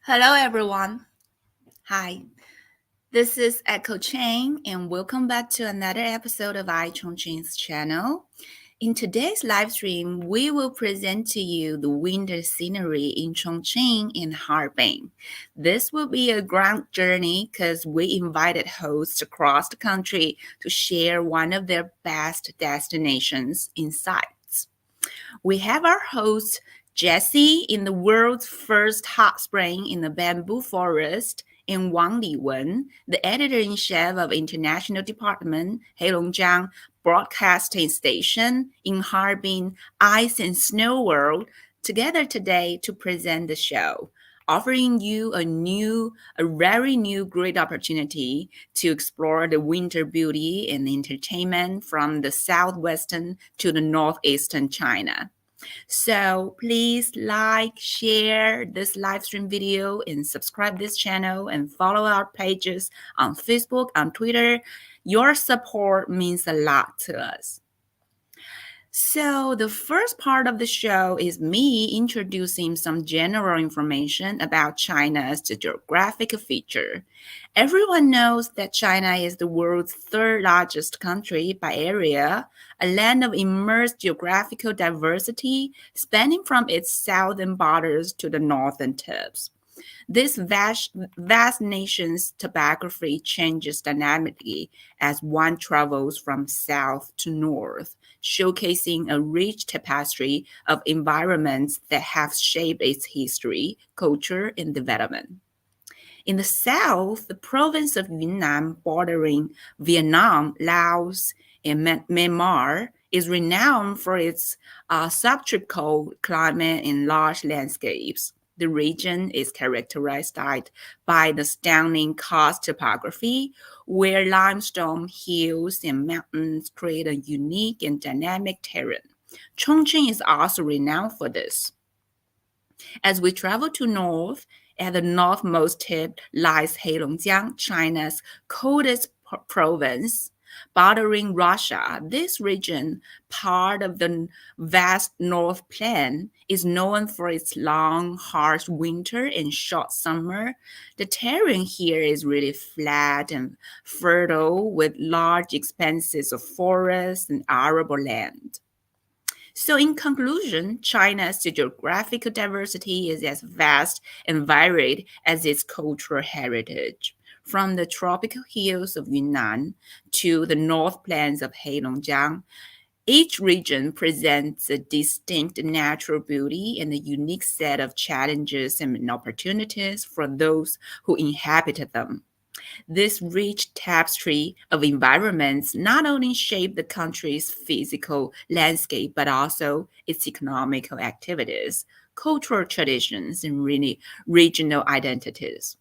Hello, everyone. Hi, this is Echo Chang, and welcome back to another episode of Chongqing's channel. In today's live stream, we will present to you the winter scenery in Chongqing and Harbin. This will be a grand journey because we invited hosts across the country to share one of their best destinations insights. We have our host, Jessie, in the world's first hot spring in the bamboo forest, and Wang Liwen, the editor-in-chief of International Department, Heilongjiang Broadcasting Station in Harbin, Ice and Snow World, together today to present the show, offering you a very new great opportunity to explore the winter beauty and entertainment from the southwestern to the northeastern China. So please like, share this live stream video and subscribe this channel and follow our pages on Facebook, on Twitter. Your support means a lot to us. So, the first part of the show is me introducing some general information about China's geographic feature. Everyone knows that China is the world's third largest country by area, a land of immense geographical diversity spanning from its southern borders to the northern tips. This vast nation's topography changes dynamically as one travels from south to north, showcasing a rich tapestry of environments that have shaped its history, culture, and development. In the south, the province of Yunnan, bordering Vietnam, Laos, and Myanmar, is renowned for its subtropical climate and large landscapes. The region is characterized by the stunning karst topography, where limestone hills and mountains create a unique and dynamic terrain. Chongqing is also renowned for this. As we travel to north, at the northmost tip lies Heilongjiang, China's coldest province, bordering Russia. This region, part of the vast North Plain, is known for its long, harsh winter and short summer. The terrain here is really flat and fertile, with large expanses of forest and arable land. So, in conclusion, China's geographical diversity is as vast and varied as its cultural heritage. From the tropical hills of Yunnan to the north plains of Heilongjiang, each region presents a distinct natural beauty and a unique set of challenges and opportunities for those who inhabit them. This rich tapestry of environments not only shape the country's physical landscape, but also its economical activities, cultural traditions, and really regional identities.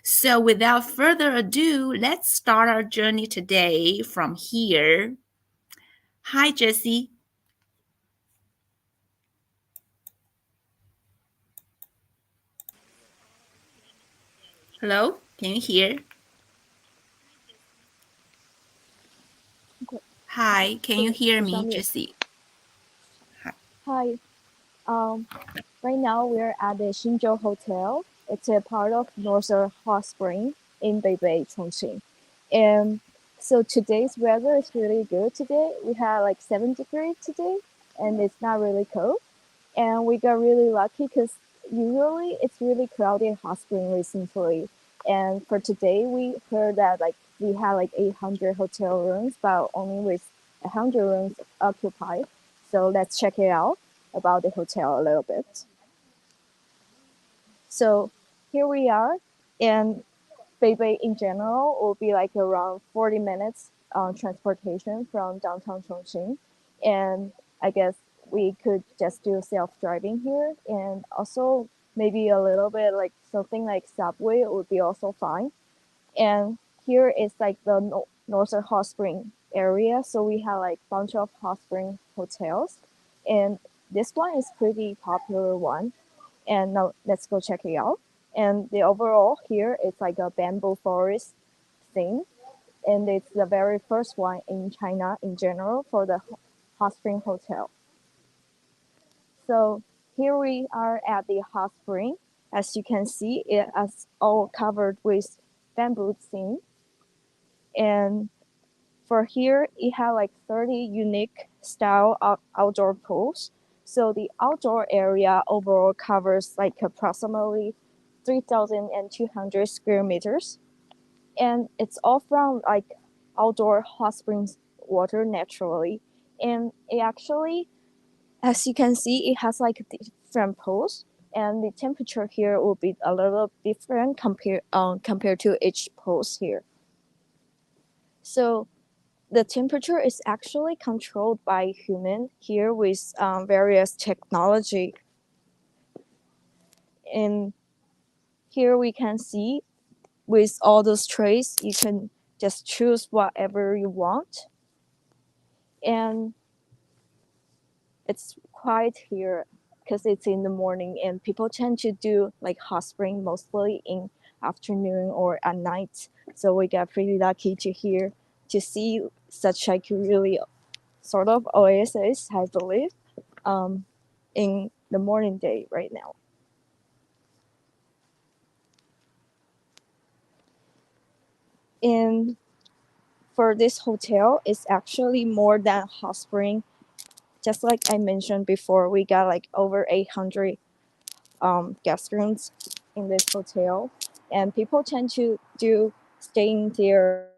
So, without further ado, let's start our journey today from here. Hi, Jessie. Hello, can you hear? Okay, Hi, can you hear it's me, on mute. Jessie? Hi. Hi. Um, right now we're at the Xinzhou Hotel. It's a part of Northern Hot Spring in Beibei, Chongqing. And so today's weather is really good today. We had like 7 degrees today, and it's not really cold. And we got really lucky because usually it's really crowded in hot spring recently. And for today, we heard that like we had like 800 hotel rooms, but only with 100 rooms occupied. So let's check it out about the hotel a little bit. So here we are, and Beibei in general will be like around 40 minutes transportation from downtown Chongqing. And I guess we could just do self-driving here, and also maybe a little bit like something like subway would be also fine. And here is like the Northern Hot Spring area. So we have like bunch of hot spring hotels, and this one is pretty popular one. And now let's go check it out. And the overall here it's like a bamboo forest thing, and it's the very first one in China in general for the hot spring hotel. So here we are at the hot spring, As you can see, it is all covered with bamboo thing. And for here, it had like 30 unique style of outdoor pools. So the outdoor area overall covers like approximately 3,200 square meters. And it's all from like outdoor hot springs water naturally. And it actually, as you can see, it has like different pools. And the temperature here will be a little different compared to each post here. So the temperature is actually controlled by human here with various technology. And here we can see with all those trays, you can just choose whatever you want. And it's quiet here because it's in the morning and people tend to do like hot spring mostly in afternoon or at night. So we got pretty lucky to see such like really sort of oasis, I believe, um, in the morning day right now. And for this hotel, it's actually more than hot spring. Just like I mentioned before, we got like over 800 guest rooms in this hotel, and people tend to do staying there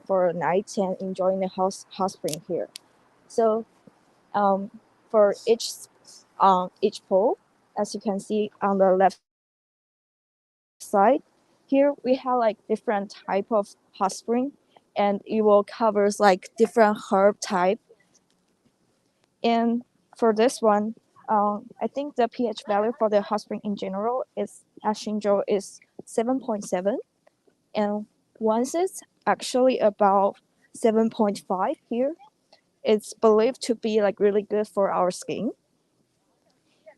for a night and enjoying the hot spring here. So for each pool, as you can see on the left side, here we have like different type of hot spring, and it will covers like different herb type. And for this one, I think the pH value for the hot spring in general is at Xinzhou is 7.7, and once it's actually about 7.5 here, it's believed to be like really good for our skin,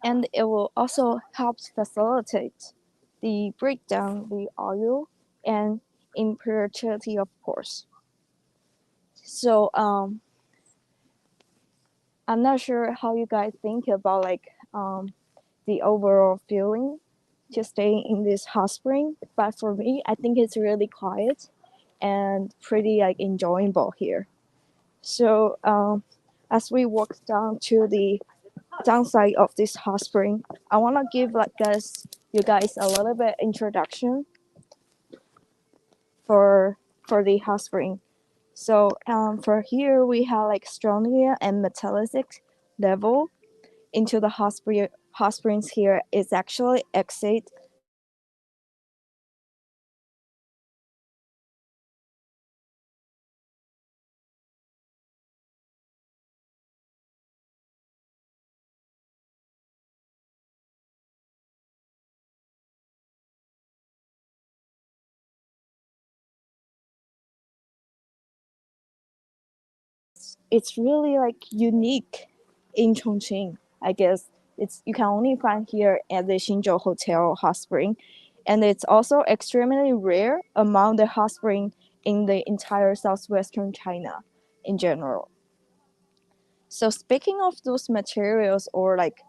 and it will also help facilitate the breakdown the oil and impurity, of course. So I'm not sure how you guys think about like the overall feeling to stay in this hot spring, but for me, I think it's really quiet and pretty like enjoyable here. So as we walk down to the downside of this hot spring, I want to give like you guys a little bit introduction for the hot spring. So for here we have like strontia and metallic level into the hot springs here is actually exit the limit of the it's really like unique in Chongqing. I guess it's you can only find here at the Xinzhou Hotel hot spring, and it's also extremely rare among the hot spring in the entire southwestern China in general. So speaking of those materials or like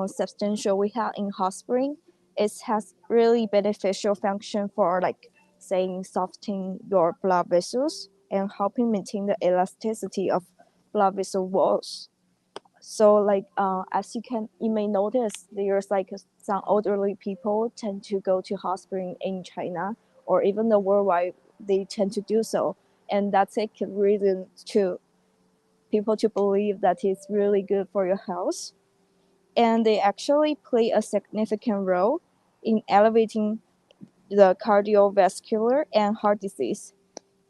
substantial we have in hot spring, it has really beneficial function for like saying softening your blood vessels and helping maintain the elasticity of blood vessel walls. So like as you may notice, there's like some elderly people tend to go to hot spring in China or even the worldwide. They tend to do so, and that's a reason to people to believe that it's really good for your health. And they actually play a significant role in elevating the cardiovascular and heart disease.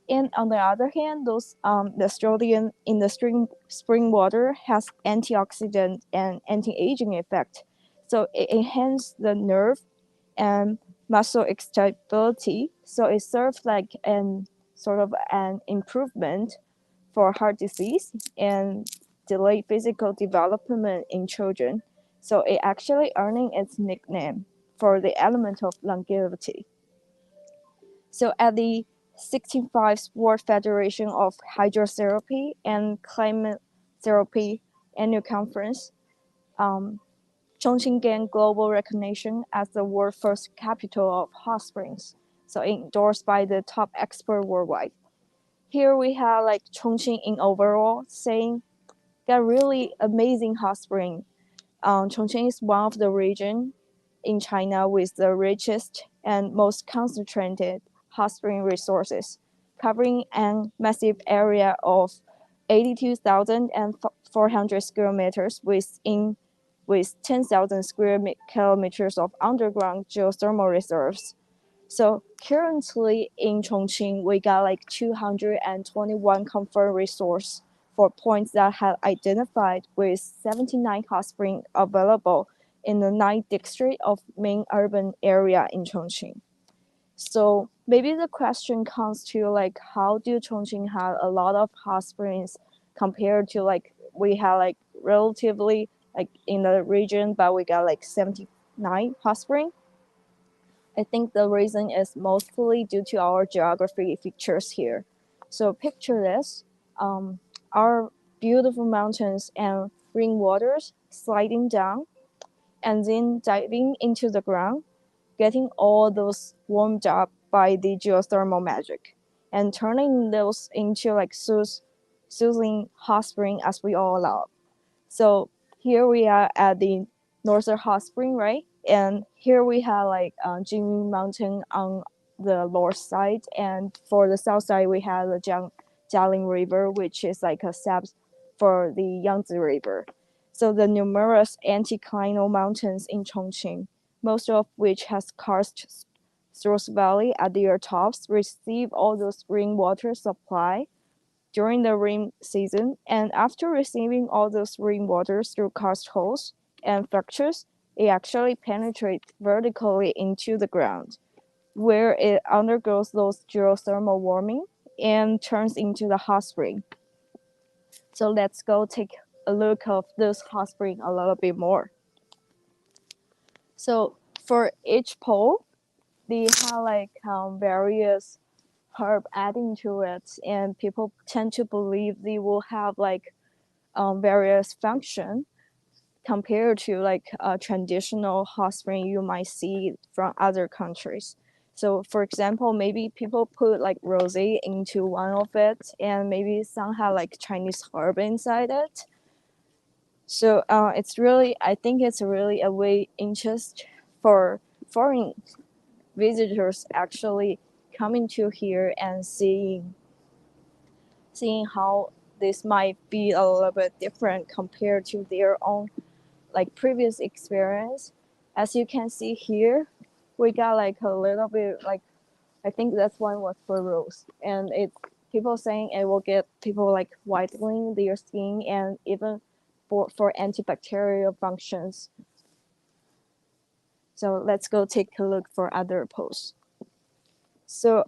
And on the other hand, those the Australian in the spring water has antioxidant and anti-aging effect. So it enhances the nerve and muscle stability. So it serves like an sort of an improvement for heart disease and delayed physical development in children. So it actually earning its nickname for the element of longevity. So at the 65 Sport Federation of Hydrotherapy and Climate Therapy annual conference, um, Chongqing gained global recognition as the world's first capital of hot springs, so endorsed by the top expert worldwide. Here we have like Chongqing in overall saying got really amazing hot spring. Chongqing is one of the region in China with the richest and most concentrated hot spring resources, covering a massive area of 82,400 square meters with 10,000 square kilometers of underground geothermal reserves. So currently in Chongqing, we got like 221 confirmed resource for points that had identified with 79 hot springs available in the 9th district of main urban area in Chongqing. So maybe the question comes to like how do Chongqing have a lot of hot springs compared to like we have like relatively like in the region but we got like 79 hot springs. I think the reason is mostly due to our geography features here. So picture this, our beautiful mountains and rainwaters sliding down and then diving into the ground, getting all those warmed up by the geothermal magic and turning those into like soothing hot spring as we all love. So here we are at the Northern Hot Spring, right? And here we have like Jingyu Mountain on the north side, and for the south side we have the Jialing River, which is like a sub for the Yangtze River. So the numerous anticlinal mountains in Chongqing, most of which has karst source valley at their tops, receive all those rainwater supply during the rain season, and after receiving all those rainwaters through karst holes and fractures, it actually penetrates vertically into the ground, where it undergoes those geothermal warming and turns into the hot spring. So let's go take a look of this hot spring a little bit more. So for each pole, they have like various herb adding to it, and people tend to believe they will have like various function compared to like a traditional hot spring you might see from other countries. So for example, maybe people put like rosé into one of it, and maybe some have like Chinese herb inside it. So it's really, I think it's really a way interest for foreign visitors actually coming to here and seeing how this might be a little bit different compared to their own like previous experience. As you can see here, we got like a little bit like I think that's one was for rose, and it's people saying it will get people like whitening their skin and even for antibacterial functions. So let's go take a look for other posts. So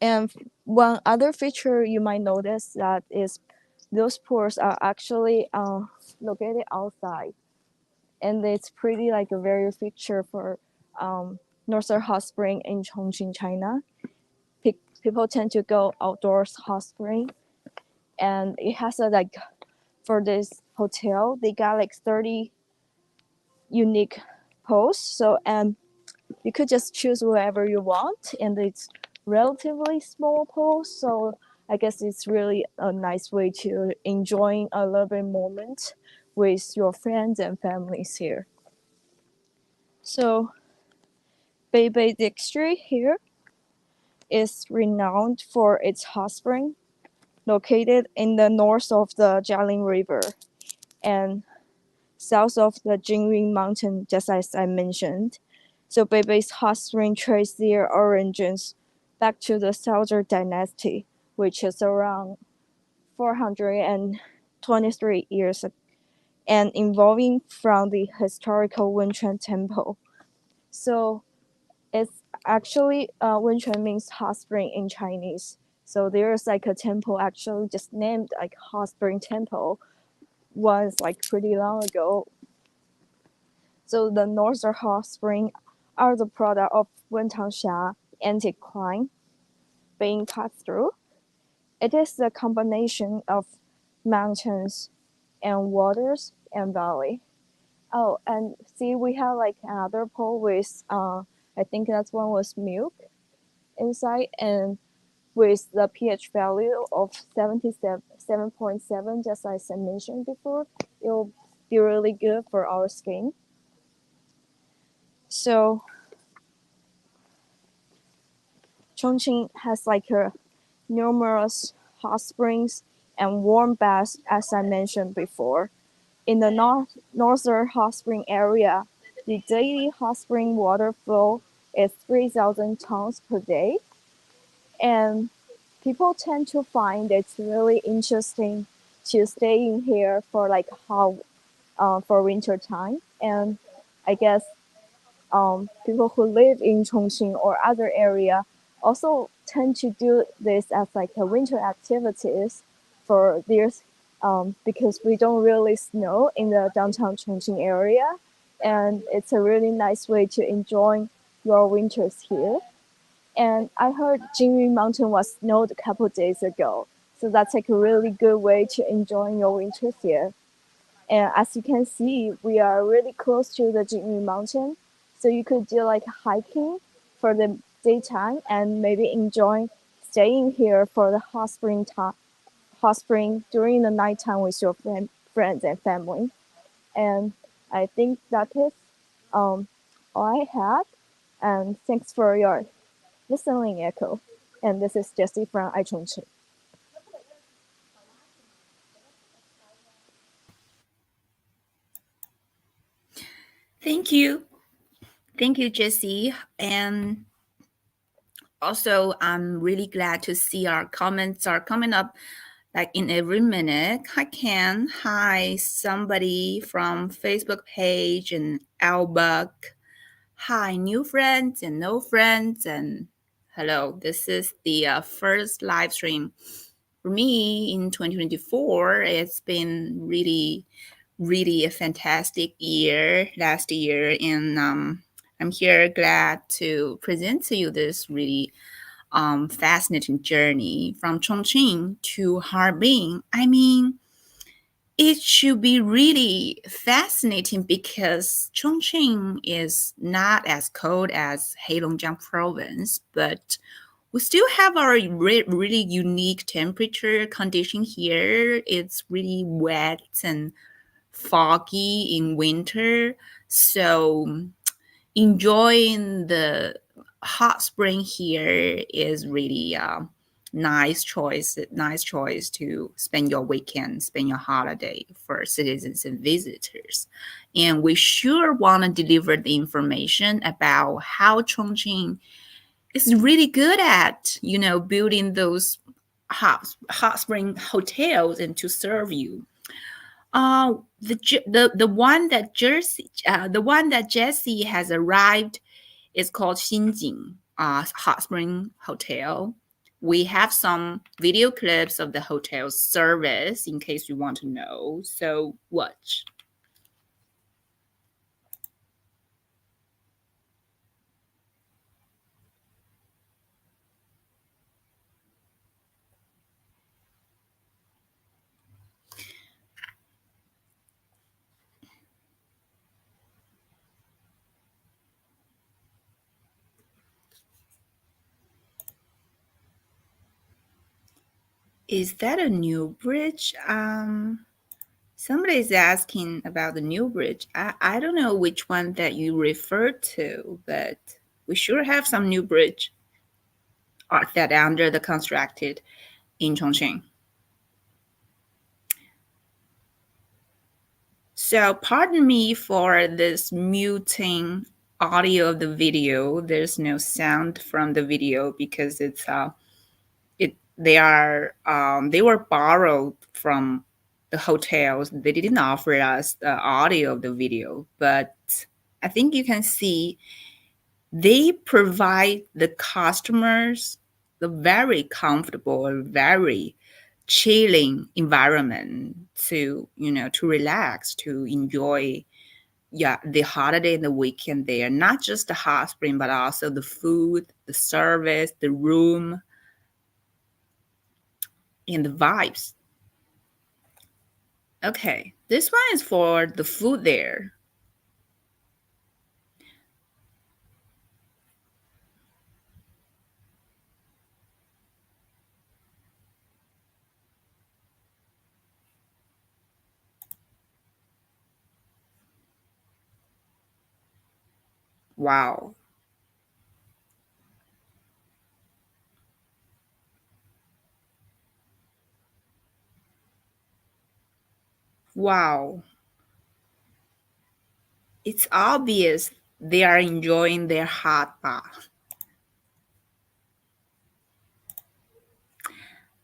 and one other feature you might notice that is those pores are actually located outside, and it's pretty like a very feature for Northern Hot Spring in Chongqing, China. People tend to go outdoors hot spring, and it has a like for this hotel they got like 30 unique posts. So you could just choose whatever you want, and it's relatively small post. So I guess it's really a nice way to enjoying a little bit moment with your friends and families here. So Beibei District here is renowned for its hot spring, located in the north of the Jialing River and south of the Jingyu Mountain, just as I mentioned. So Beibei's hot spring trace their origins back to the Southern Dynasty, which is around 423 years and involving from the historical Wenquan Temple. So it's actually Wenquan means hot spring in Chinese. So there's like a temple actually just named like Hot Spring Temple was like pretty long ago. So the Northern Hot Spring are the product of Wentangsha anticline being cut through. It is the combination of mountains and waters and valley. Oh, and see, we have like another pool with I think that one was milk inside, and with the pH value of 77.7, just as I mentioned before, it will be really good for our skin. So Chongqing has like a numerous hot springs and warm baths, as I mentioned before. In the northern hot spring area, the daily hot spring water flow is 3,000 tons per day, and people tend to find it's really interesting to stay in here for like how for winter time. And I guess people who live in Chongqing or other area also tend to do this as like a winter activities for theirs, because we don't really snow in the downtown Chongqing area, and it's a really nice way to enjoy your winters here. And I heard Jinyu Mountain was snowed a couple days ago, so that's like a really good way to enjoy your winters here. And as you can see, we are really close to the Jinyu Mountain, so you could do like hiking for the daytime and maybe enjoy staying here for the hot spring during the nighttime with your friends and family. And I think that is um, all I had. And thanks for your listening, Echo. And this is Jessie from iChongqing. Thank you. Thank you, Jessie. And also, I'm really glad to see our comments are coming up like in every minute. Hi, Ken. Hi, somebody from Facebook page and Albuck. Hi, new friends and no friends. And hello, this is the first live stream for me in 2024. It's been really a fantastic year last year. And I'm here glad to present to you this really fascinating journey from Chongqing to Harbin. I mean, it should be really fascinating because Chongqing is not as cold as Heilongjiang province, but we still have our really unique temperature condition here. It's really wet and foggy in winter. So enjoying the hot spring here is really a nice choice to spend your weekend, spend your holiday for citizens and visitors. And we sure want to deliver the information about how Chongqing is really good at, building those hot spring hotels and to serve you. The one that Jesse has arrived is called Xinjing Hot Spring Hotel. We have some video clips of the hotel's service in case you want to know. So watch. Is that a new bridge? Somebody's asking about the new bridge. I don't know which one that you referred to, but we sure have some new bridge art that under the constructed in Chongqing. So pardon me for this muting audio of the video. There's no sound from the video because they were borrowed from the hotels. They didn't offer us the audio of the video, but I think you can see they provide the customers the very comfortable, very chilling environment to relax, to enjoy, yeah, the holiday and the weekend there. Not just the hot spring, but also the food, the service, the room, and the vibes. Okay, this one is for the food there. Wow. Wow. It's obvious they are enjoying their hot bath.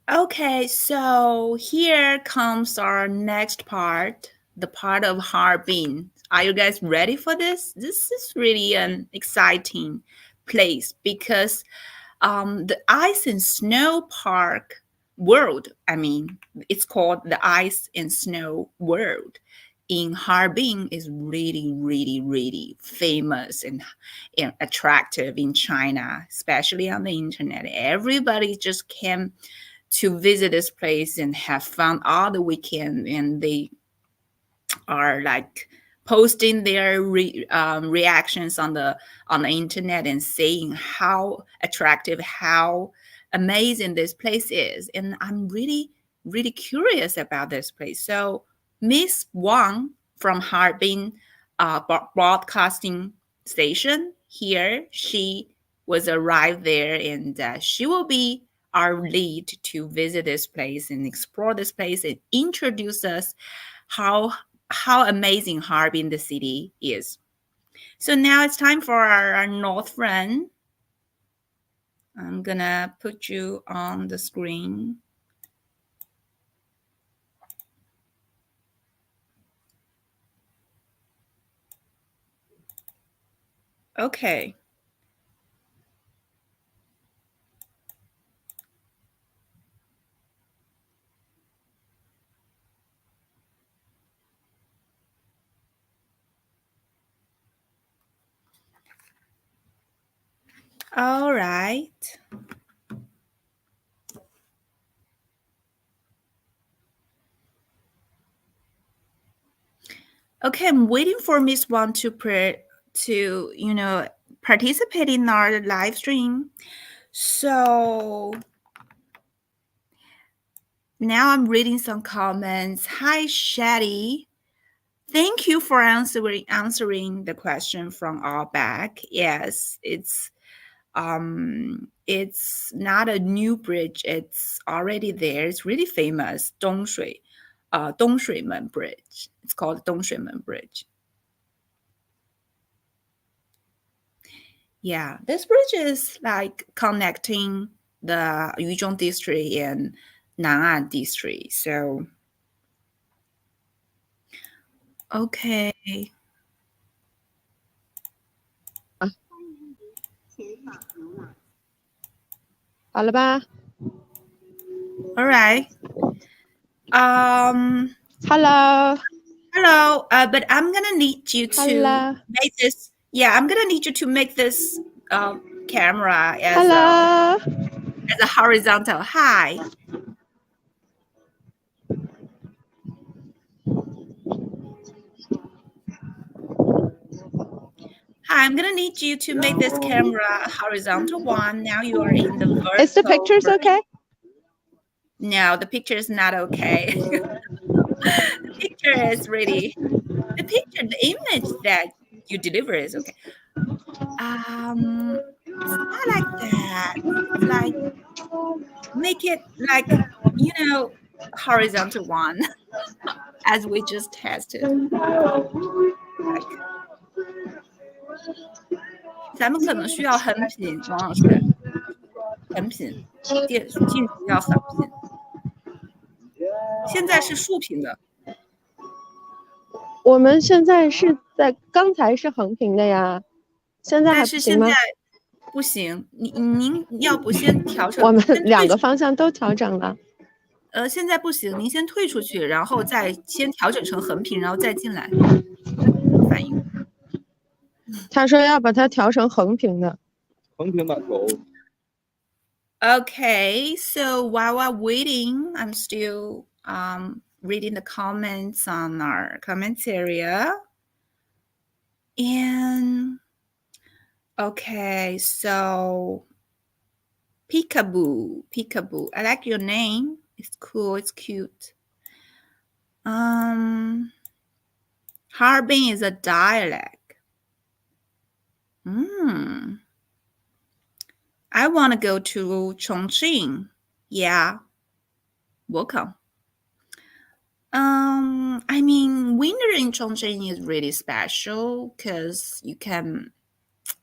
Okay, so here comes our next part, the part of Harbin. Are you guys ready for this? This is really an exciting place because the ice and snow park world, I mean, it's called the ice and snow world in Harbin is really, really, really famous and attractive in China, especially on the internet. Everybody just came to visit this place and have fun all the weekend, and they are like posting their reactions on the internet and saying how attractive, how amazing this place is. And I'm really, really curious about this place. So Miss Wang from Harbin broadcasting station here, she was arrived there, and she will be our lead to visit this place and explore this place and introduce us how how amazing Harbin the city is. So now it's time for our North friend. I'm gonna put you on the screen. Okay. All right. Okay, I'm waiting for Miss Wang to participate in our live stream. So now I'm reading some comments. Hi, Shetty. Thank you for answering the question from our back. Yes, it's not a new bridge. It's already there. It's really famous. Dongshuimen Bridge. It's called Dongshuimen Bridge. Yeah, this bridge is like connecting the Yuzhong district and Nan'an district. So, okay. 好了吧 All right. Hello. Hello. But I'm gonna need you to Hello. make this. Yeah, I'm gonna need you to make this camera as Hello. a horizontal. Hi. Hi, I'm gonna need you to make this camera a horizontal one. Now you are in the Is the vertical. pictures okay? No, the picture is not okay. The picture is really the image that you deliver is okay. It's not like that. It's like make it like horizontal one as we just tested. Like 咱们可能需要横屏，王老师，横屏，镜头要反屏。现在是竖屏的，我们现在是在刚才是横屏的呀，现在还但不行吗？是现在不行。您要不先调成？我们两个方向都调整了。现在不行，您先退出去，然后再先调整成横屏，然后再进来。反应。他说要把它调成横屏的。横屏码头。Okay, so while we're waiting, I'm still reading the comments on our comments area. And okay, so Peekaboo, Peekaboo. I like your name. It's cool. It's cute. Harbin is a dialect. I want to go to Chongqing. Yeah, welcome. I mean, winter in Chongqing is really special because you can,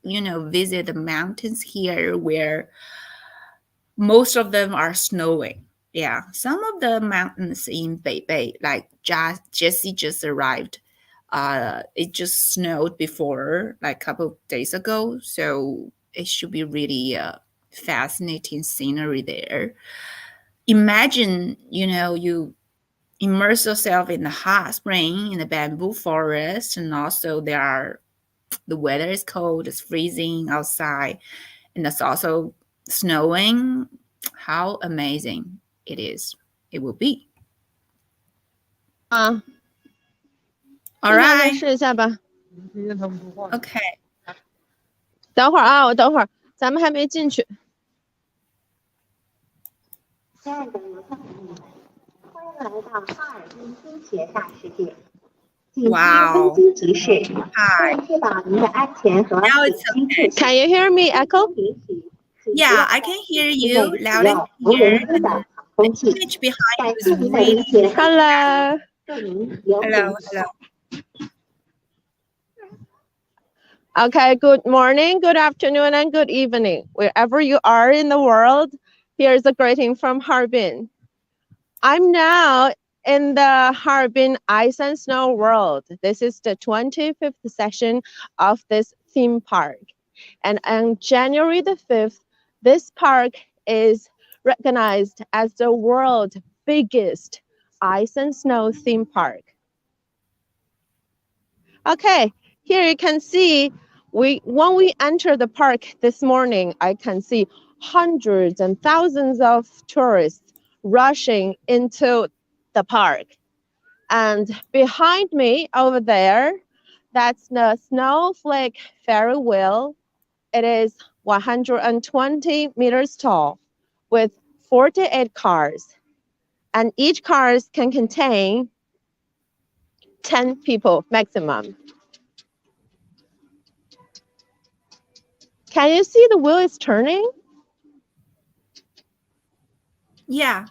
visit the mountains here where most of them are snowing. Yeah, some of the mountains in Beibei, like Jessie just arrived. It just snowed before, like a couple of days ago, so it should be really fascinating scenery there. Imagine, you immerse yourself in the hot spring in the bamboo forest, and also the weather is cold, it's freezing outside, and it's also snowing. How amazing it is! It will be. 啊， All 现在再 right. 试一下吧。 Okay. 等会儿啊，我等会儿，咱们还没进去。亲爱的游客朋友们，欢迎来到哈尔滨冰雪大世界。紧急登机提示，为了确保您的安全和 Now 紧 it's 急 okay. 出行， Can you hear me, Echo? 允许请不 Yeah, 要 I 在 can hear 体 you 内使 loud and 用无 clear. 人机的航空器。 Image behind 感 you 谢 is 您的 really 理解， Hello. 祝您游 hello, 行 hello. Okay, good morning, good afternoon, and good evening. Wherever you are in the world, here's a greeting from Harbin. I'm now in the Harbin Ice and Snow World. This is the 25th session of this theme park. And on January the 5th, this park is recognized as the world's biggest ice and snow theme park. Okay, here you can see when we enter the park this morning, I can see hundreds and thousands of tourists rushing into the park. And behind me over there, that's the Snowflake Ferry Wheel. It is 120 meters tall with 48 cars. And each cars can contain 10 people maximum. Can you see the wheel is turning? Yeah.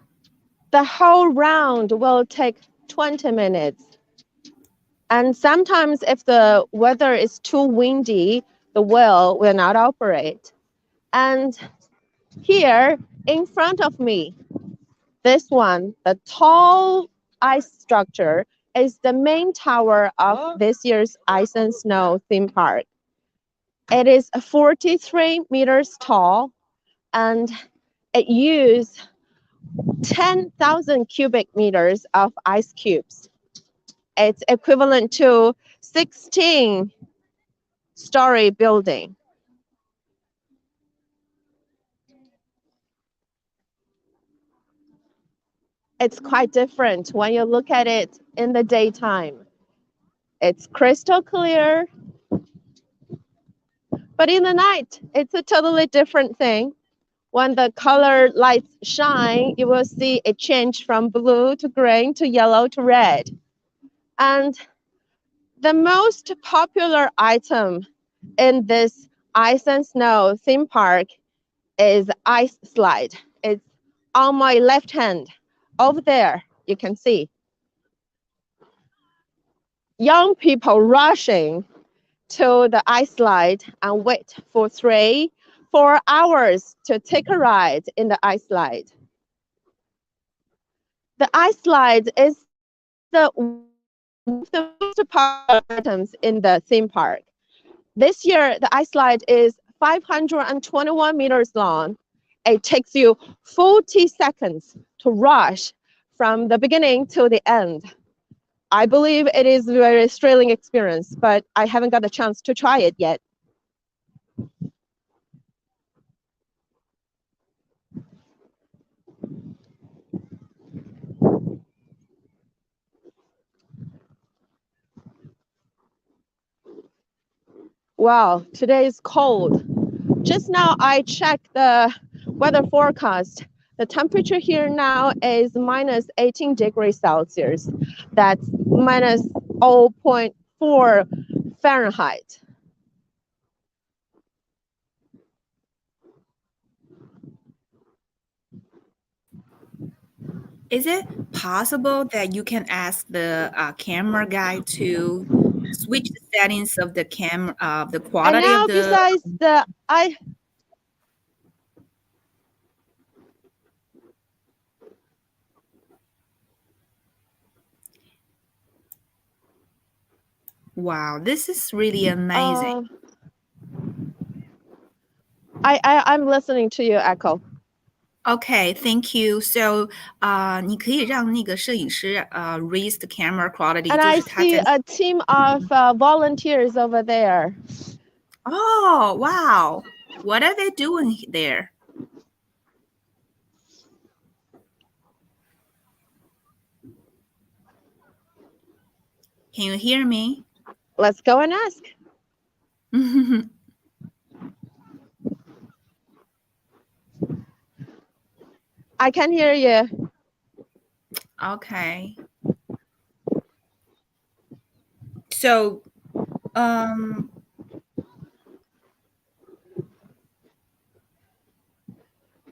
The whole round will take 20 minutes. And sometimes if the weather is too windy, the wheel will not operate. And here in front of me, this one, the tall ice structure, is the main tower of this year's Ice and Snow theme park. It is 43 meters tall, and it uses 10,000 cubic meters of ice cubes. It's equivalent to 16-story building. It's quite different when you look at it in the daytime. It's crystal clear, but in the night, it's a totally different thing. When the color lights shine, you will see a change from blue to green to yellow to red. And the most popular item in this ice and snow theme park is ice slide. It's on my left hand. Over there, you can see. Young people rushing to the ice slide and wait for 3-4 hours to take a ride in the ice slide. The ice slide is one of the most popular items in the theme park. This year, the ice slide is 521 meters long. It takes you 40 seconds to rush from the beginning to the end. I believe it is a very thrilling experience, but I haven't got a chance to try it yet. Wow, today is cold. Just now I checked the weather forecast. The temperature here now is minus 18 degrees Celsius. That's minus 0.4 Fahrenheit. Is it possible that you can ask the camera guy to switch the settings of the camera, the And quality of now the? besides the Wow, this is really amazing. I'm listening to you, Echo. Okay, thank you. So, 你可以让那个摄影师raise the camera quality， And 就 I 是他在 see a team of volunteers over there. Oh, wow. What are they doing there? Can you hear me? Let's go and ask. I can hear you. Okay. So,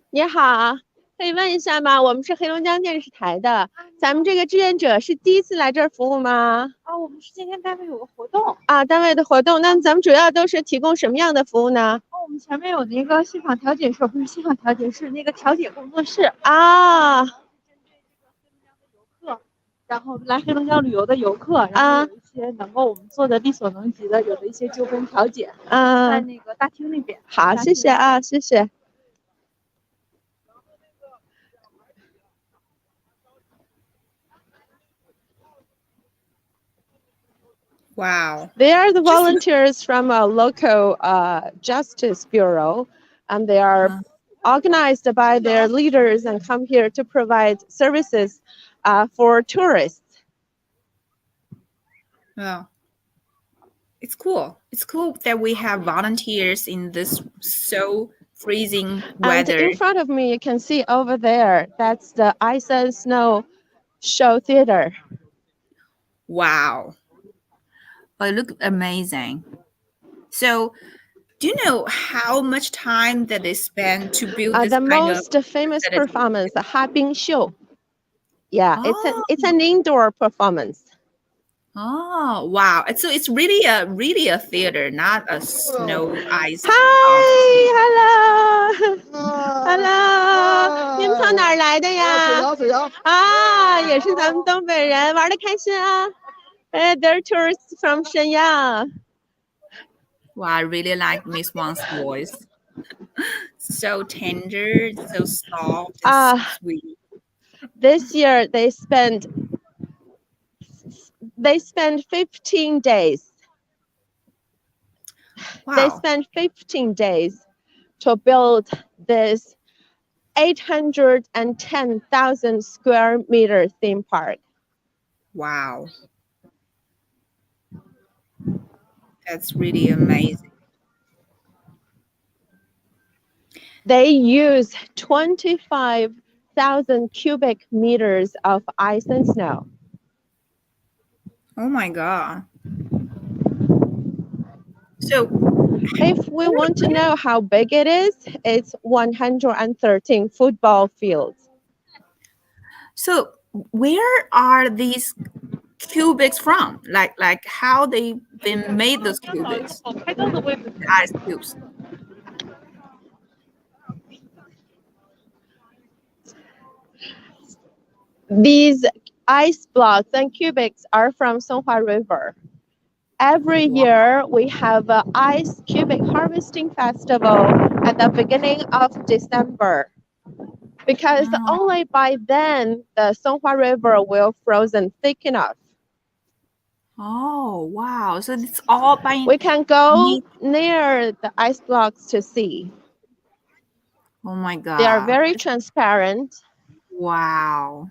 你好，可以问一下吗？我们是黑龙江电视台的，咱们这个志愿者是第一次来这儿服务吗？我们是今天单位有个活动啊，单位的活动，那咱们主要都是提供什么样的服务呢？我们前面有那个现场调解室，不是现场调解室，那个调解工作室啊。针对这个黑龙江的游客，然后来黑龙江旅游的游客，然后有一些能够我们做的力所能及的，有的一些纠纷调解，在那个大厅那边。好，谢谢啊，谢谢。Wow. They are the volunteers from a local justice bureau, and they are organized by their leaders and come here to provide services for tourists. Well, it's cool. It's cool that we have volunteers in this so freezing weather. And in front of me, you can see over there, that's the Ice and Snow Show Theater. Wow. It looks amazing. So, do you know how much time that they spend to build this the kind most of famous facility? performance, the Harbin Show. Yeah, it's an indoor performance. Oh, wow. So it's really a theater, not a snow ice. Hi, hello. Hello. 你们从哪儿来的呀？沈阳。啊，也是咱们东北人，玩得开心啊。They're tourists from Shenyang. Wow, I really like Miss Wang's voice. So tender, so soft, and so sweet. This year they spent 15 days. Wow. They spent 15 days to build this 810,000 square meter theme park. Wow. That's really amazing. They use 25,000 cubic meters of ice and snow. Oh my God. So, if we want to know how big it is, it's 113 football fields. So, where are these cubics from? Like how they've been made those cubics? Ice cubes. These ice blocks and cubics are from Songhua River. Every year, we have an ice cubic harvesting festival at the beginning of December. Because only by then, the Songhua River will frozen thick enough. Oh, wow. So it's all by... We can go near the ice blocks to see. Oh my God. They are very transparent. Wow.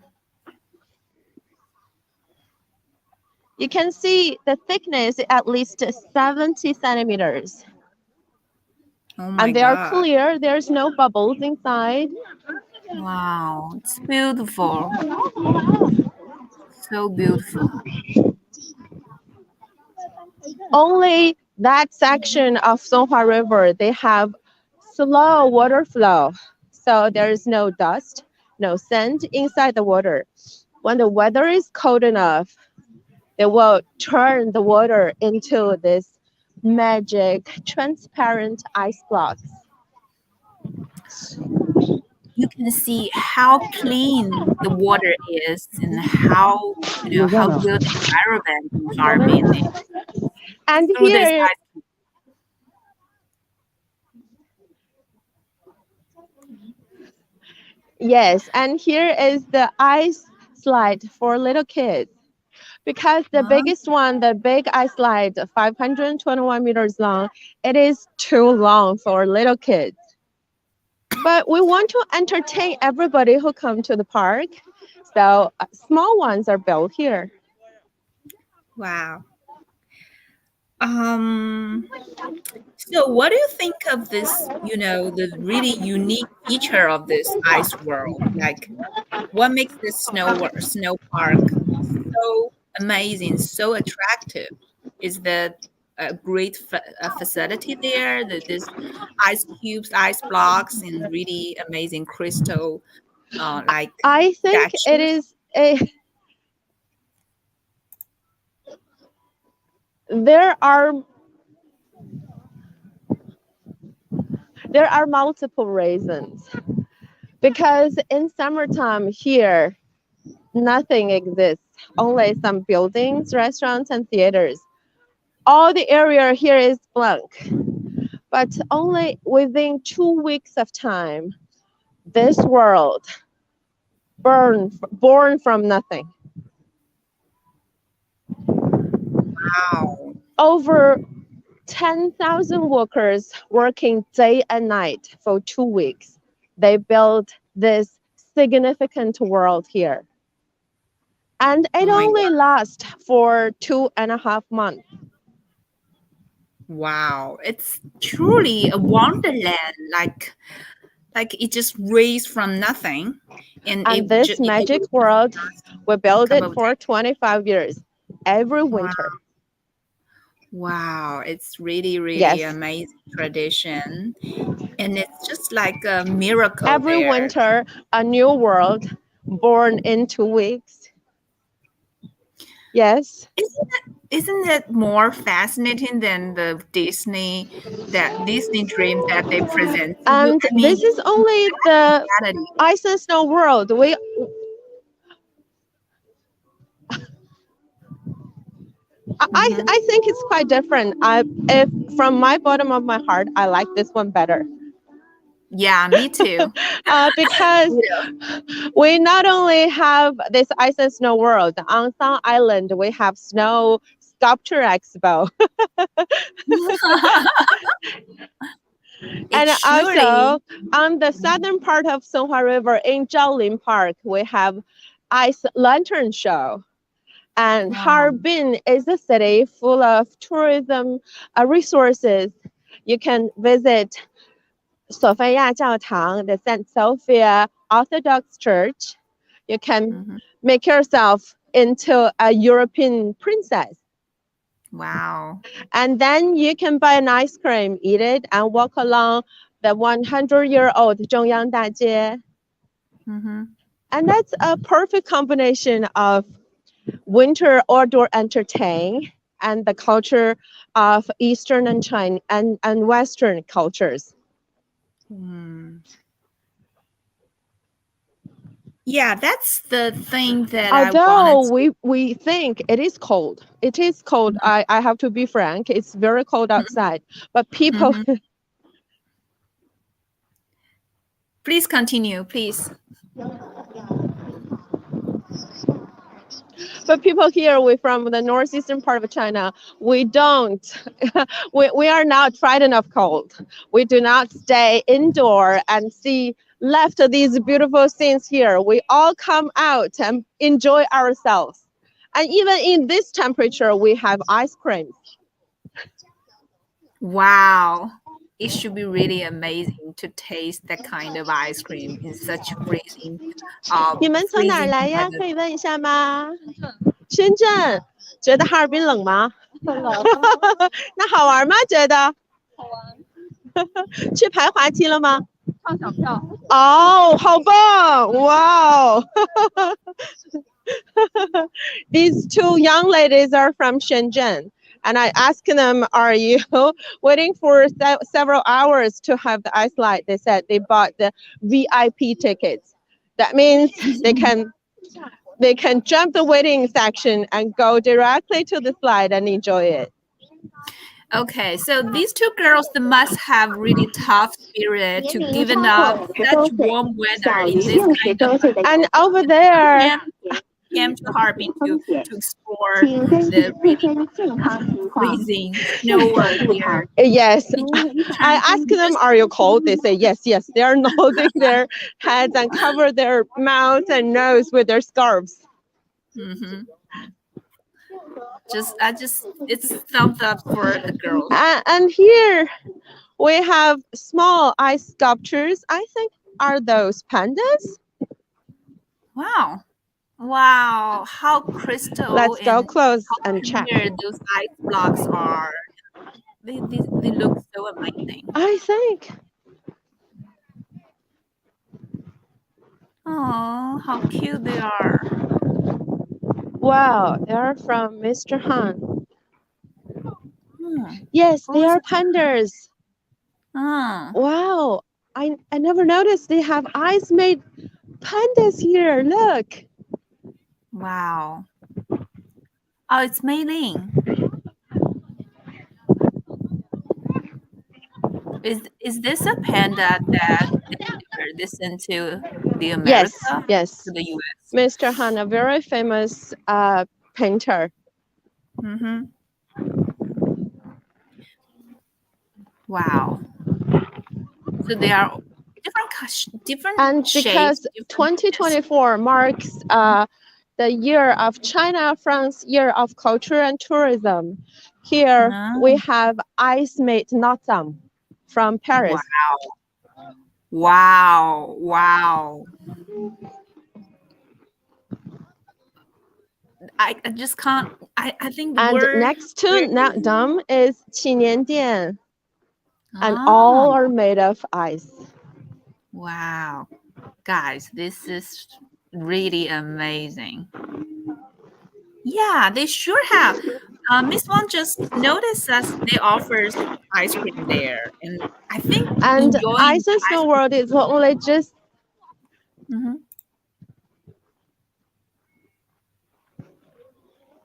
You can see the thickness at least 70 centimeters. Oh my And they are God. clear. There's no bubbles inside. Wow, it's beautiful. So beautiful. Only that section of Songhua River, they have slow water flow. So there is no dust, no sand inside the water. When the weather is cold enough, they will turn the water into this magic transparent ice blocks. You can see how clean the water is and how how good the environment in Harbin is And through this here, ice. yes, and here is the ice slide for little kids. Because the Huh? biggest one, the big ice slide, 521 meters long, it is too long for little kids. But we want to entertain everybody who come to the park. So small ones are built here. Wow. Um, so what do you think of this, the really unique feature of this ice world? Like, what makes this snow park so amazing, so attractive? Is the a great facility there? This ice cubes, ice blocks, and really amazing crystal like I think it statues? is a there are multiple reasons. Because in summertime here, nothing exists. Only some buildings, restaurants, and theaters. All the area here is blank. But only within 2 weeks of time, this world born from nothing. Wow. Over 10,000 workers working day and night for 2 weeks. They built this significant world here. And Oh it my only God. lasts for 2.5 months. Wow. It's truly a wonderland. Like it just raised from nothing and And this it magic was just world, we a built couple it of for days. 25 years, every Wow. winter. Wow. It's really, really Yes, amazing tradition. And it's just like a miracle every there. winter, a new world born in 2 weeks. Yes. Isn't it more fascinating than the Disney dream that they present to you? And I mean, this is only the reality. ice and snow world. Hmm. I think it's quite different. If from my bottom of my heart, I like this one better. Yeah, me too. Because we not only have this ice and snow world on some island, we have snow sculpture expo, It and surely. also on the southern part of Songhua River in Zhaolin Park, we have ice lantern show. And Wow. Harbin is a city full of tourism resources. You can visit Sophia 教堂, the St. Sophia Orthodox Church. You can Hmm. make yourself into a European princess. Wow. And then you can buy an ice cream, eat it, and walk along the 100-year-old Zhongyang Dajie. Hmm. And that's a perfect combination of winter outdoor entertain and the culture of Eastern and China and Western cultures. Mm. Yeah, that's the thing that I wanted Although we think it is cold. It is cold. I have to be frank. It's very cold to. outside. But people Hmm. Please continue, please. but people here, we from the northeastern part of China, we don't we are not frightened of cold. We do not stay indoor and see left these beautiful scenes here. We all come out and enjoy ourselves. And even in this temperature, we have ice cream. Wow. It should be really amazing to taste that kind of ice cream in such freezing, 你们从哪儿 freezing 来呀？ weather. 可以问一下吗？深圳。觉得哈尔滨冷吗？冷。那好玩吗？觉得？好玩。去排滑梯了吗？唱小票。哦，好棒！哇哦！These two young ladies are from Shenzhen. And I asked them, are you waiting for several hours to have the ice slide? They said they bought the VIP tickets. That means they can jump the waiting section and go directly to the slide and enjoy it. Okay, so these two girls, they must have really tough spirit to giving up such warm weather in this kind of. And over there, came to Harbin to explore the really freezing snow here. Yes, I asked them, "Are you cold?" They say, "Yes, yes." They are nodding their heads and cover their mouth and nose with their scarves. Mm-hmm. It's thumbs up for the girls. And here we have small ice sculptures. I think are those pandas? Wow. Wow, how crystal. Let's go close and check. Those ice blocks are. They look so amazing. I think. Oh, how cute they are. Wow, they are from Mr. Han. Hmm. Yes, they are pandas. Oh. Wow, I never noticed they have ice made pandas here. Look. Wow. Oh, it's Mei Ling. Is this a panda that delivered this into the America? Yes. To the US. Mr. Han, a very famous painter. Mm-hmm. Wow. So they are different and shapes, because 2024 marks the year of China France Year of Culture and Tourism. Here we have ice made natsam from Paris. Wow. I just can't. I think the and word next to them is Qiniandian, and all are made of ice. Wow, guys, this is really amazing. Yeah, they sure have. Miss Wang just noticed us. They offers ice cream there, and I think and Ice and Snow World is only just. Mm-hmm.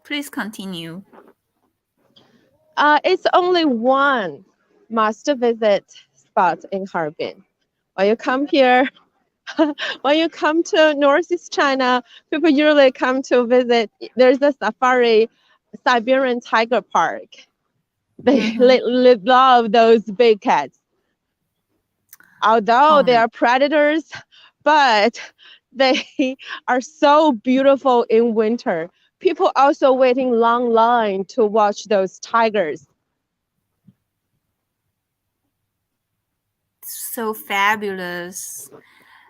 Please continue. It's only one must-visit spot in Harbin. When you come here, when you come to Northeast China, people usually come to visit. There's a safari, Siberian Tiger Park. They love those big cats. Although they are predators, but they are so beautiful in winter. People also waiting long line to watch those tigers. So fabulous.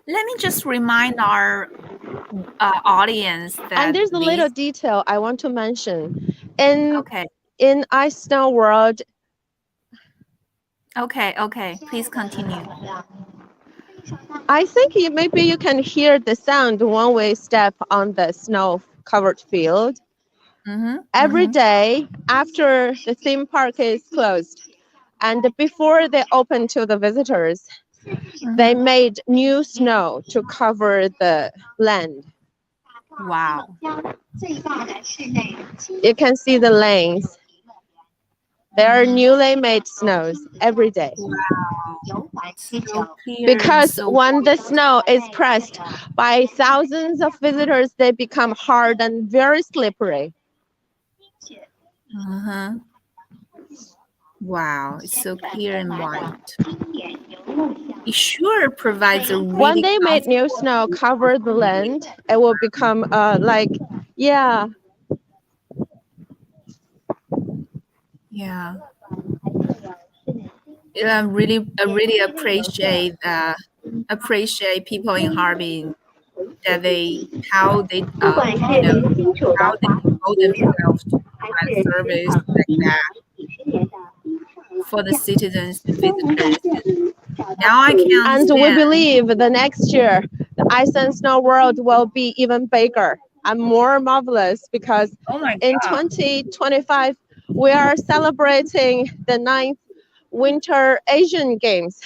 Let me just remind our audience that. And there's a little detail I want to mention. In Ice Snow World. Okay. Please continue. I think maybe you can hear the sound when we step on the snow-covered field. Every day after the theme park is closed and before they open to the visitors, they made new snow to cover the land. Wow. You can see the lanes. There are newly made snows every day. Wow. So because when the snow is pressed by thousands of visitors, they become hard and very slippery. Wow, it's so clear and white. It sure provides a really. When they made new snow cover the land, it will become Yeah. 是南京 Yeah, I 也 really 吸引了游客 appreciate people in Harbin 回 that 族地 they how they 不管是 you know 零基础 how 的 they 华北 devote 服务省，themselves to 还 provide 是驰 service 骋 like 京 that 杭几十年的冰上老 for the 将，citizens and 都能在 visitors. 这里找到 Now I 属 can 于 And 自 we 己 understand. believe the next year, the ice and snow world will be even bigger and more marvelous because Oh my in God. 2025, we are celebrating the ninth Winter Asian Games.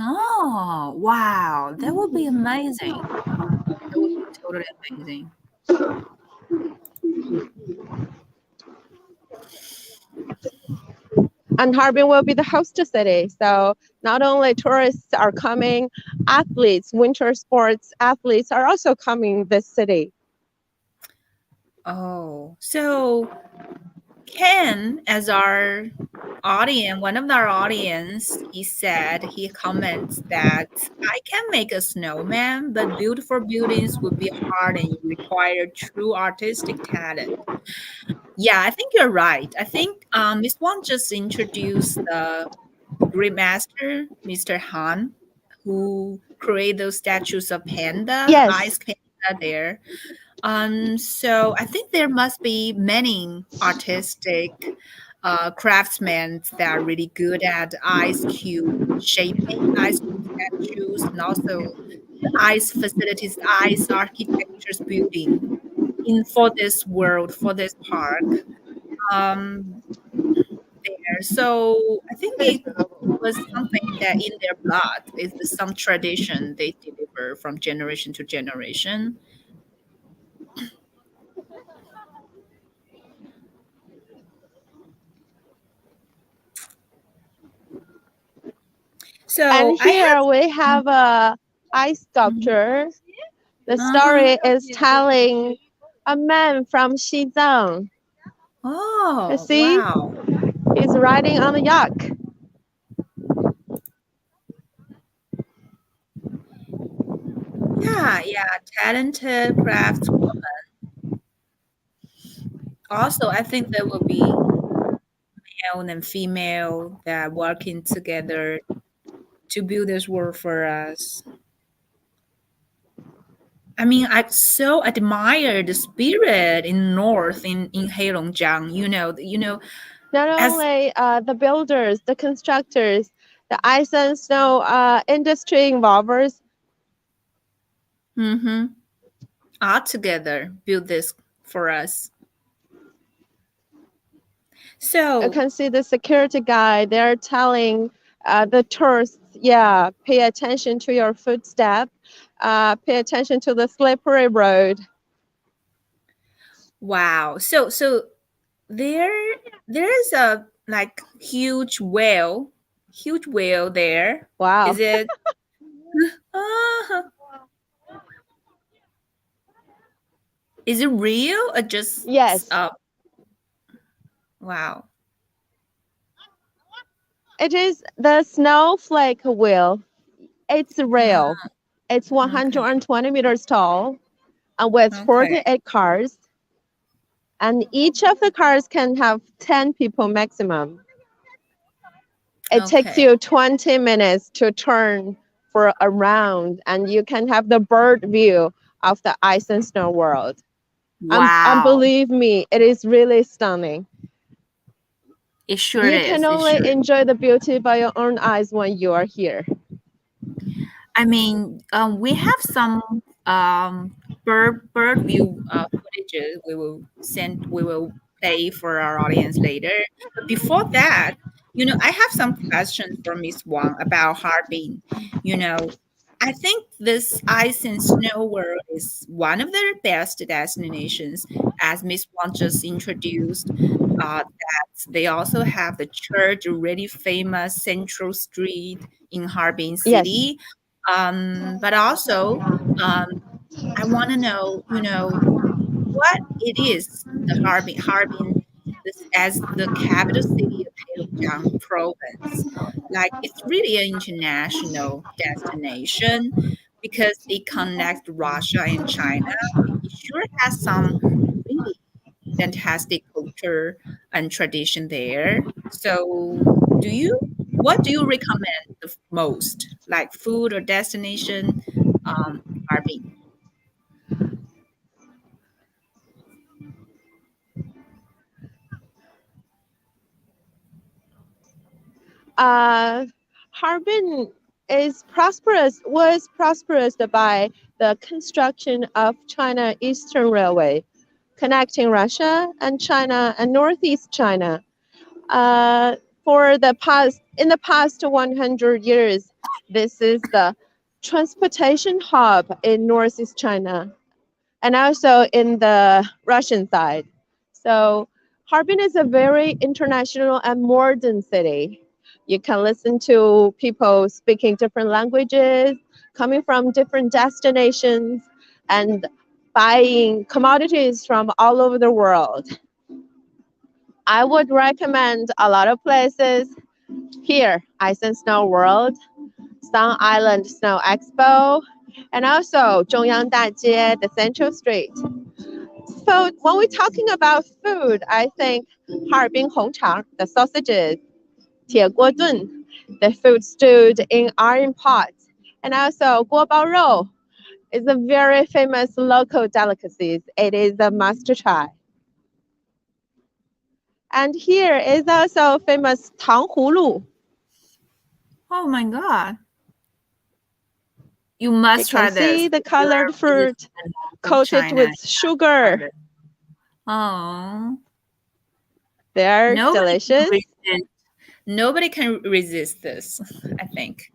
Oh, wow. That would be amazing. That would be totally amazing. And Harbin will be the host city. So not only tourists are coming, athletes, winter sports athletes are also coming this city. Oh, so Ken, as our audience, one of our audience, he said, he comments that I can make a snowman, but beautiful buildings would be hard and require true artistic talent. Yeah, I think you're right. I think Miss Wang just introduced the great master, Mr. Han, who create those statues of panda, Yes, ice panda there. So I think there must be many artistic craftsmen that are really good at ice cube shaping, ice cube statues, and also the ice facilities, ice architectures building in for this world, for this park. Um, there. So I think it was something that in their blood is some tradition they deliver from generation to generation. and So I have. here we have a ice Mhm. sculpture. The Uh-huh. story is telling a man from Xizang. You Oh, see, wow. he's riding on a yak. Yeah, yeah, talented craftswoman. Also, I think there will be male and female that working together to build this world for us. I mean, I so admire the spirit in North in Heilongjiang. Not As only the builders, the constructors, the ice and snow industry involvers. mm-hmm, all together build this for us. You So can see the security guy. They're telling the tourists, yeah, pay attention to your footstep, pay attention to the slippery road. wow. So there there is a like huge whale there. Wow. Is it? Uh, is it real or just Yes, wow. it is the snowflake wheel. It's real. It's Okay. 120 meters tall and with Okay. 48 cars. And each of the cars can have 10 people maximum. It takes Okay. you 20 minutes to turn for a round, and you can have the bird view of the ice and snow world. And Wow. believe me, it is really stunning. It sure You can is. It only sure. enjoy the beauty by your own eyes when you are here. I mean, we have some bird view footages we will play for our audience later. But before that, I have some questions for Miss Wang about Harbin. You know, I think this ice and snow world is one of their best destinations, as Miss Wang just introduced. That they also have the church, really famous Central Street in Harbin Yes. City, but also, um, I want to know, what it is the Harbin this as the capital city of Heilongjiang province. Like it's really an international destination because it connects Russia and China. It sure has some really fantastic culture and tradition there. So, what do you recommend the most, like food or destination, Harbin? Harbin was prosperous by the construction of China Eastern Railway, connecting Russia and China and Northeast China. In the past 100 years, this is the transportation hub in Northeast China and also in the Russian side. So Harbin is a very international and modern city. You can listen to people speaking different languages, coming from different destinations, and buying commodities from all over the world. I would recommend a lot of places here: Ice and Snow World, Sun Island Snow Expo, and also Zhongyang Dajie, the Central Street. So when we're talking about food, I think Harbin Hongchang, the sausages, 铁锅炖, the food stewed in iron pots, and also 锅包肉 is a very famous local delicacy. It is a must try. And here is also famous 糖葫芦. Oh my God. You must try this. You can see the colored fruit coated with sugar. Oh. They're delicious. Nobody can resist this, I think.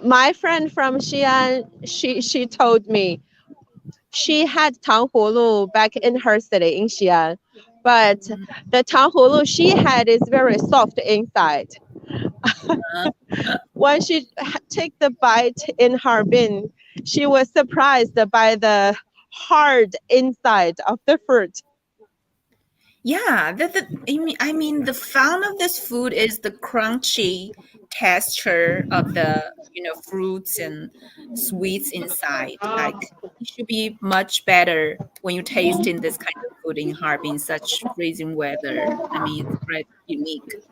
My friend from Xi'an, she told me she had 糖葫芦 back in her city in Xi'an, but the 糖葫芦 she had is very soft inside. When she take the bite in Harbin, she was surprised by the hard inside of the fruit. Yeah, I mean, the fun of this food is the crunchy texture of the fruits and sweets inside. Like it should be much better when you taste in this kind of food in Harbin, such freezing weather. I mean, it's quite unique.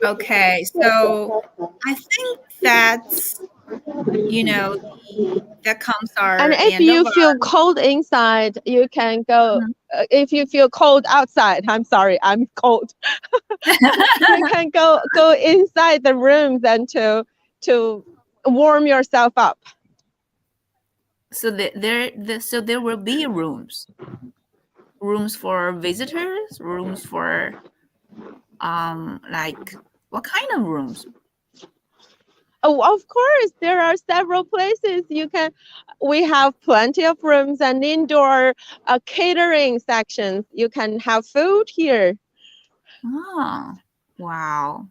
Okay, so I think that's that comes our and if end you of feel cold inside, you can go. If you feel cold outside, I'm sorry, I'm cold. You can go inside the rooms and to warm yourself up. So there will be rooms for visitors, rooms for like what kind of rooms? Oh, of course, there are several places you can. We have plenty of rooms and indoor catering sections. You can have food here. Oh, wow.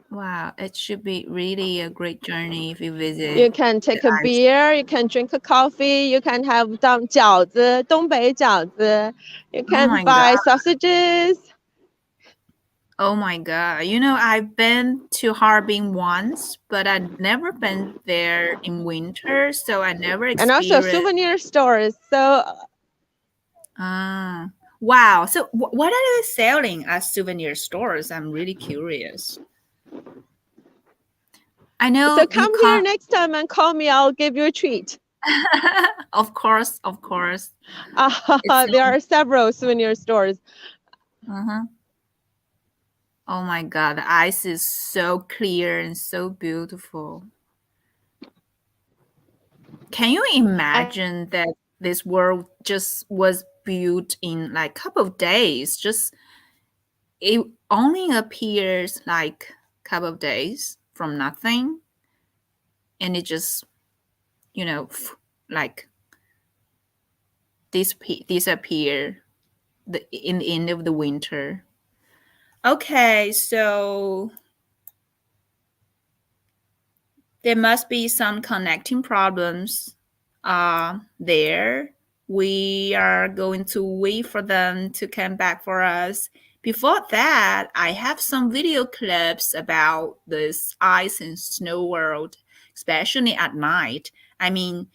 Wow, it should be really a great journey if you visit. You can take a beer, you can drink a coffee, you can have 饺子, 东北饺子. You can buy sausages. Oh my God. I've been to Harbin once, but I've never been there in winter, so I never experienced. And also souvenir stores. So. Wow. So what are they selling at souvenir stores? I'm really curious. I know. So come here next time and call me. I'll give you a treat. Of course. There are several souvenir stores. Oh my God, the ice is so clear and so beautiful. Can you imagine that this world just was built in like a couple of days? Just it only appears like a couple of days from nothing, and it just like disappear in the end of the winter. Okay, so there must be some connecting problems there. We are going to wait for them to come back for us. Before that, I have some video clips about this ice and snow world. especially at night. I mean,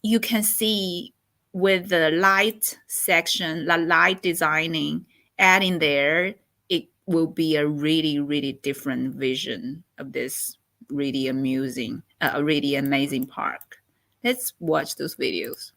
you can see with the light section, the light designing adding there, it will be a really, really different vision of this really amusing, really amazing park. Let's watch those videos.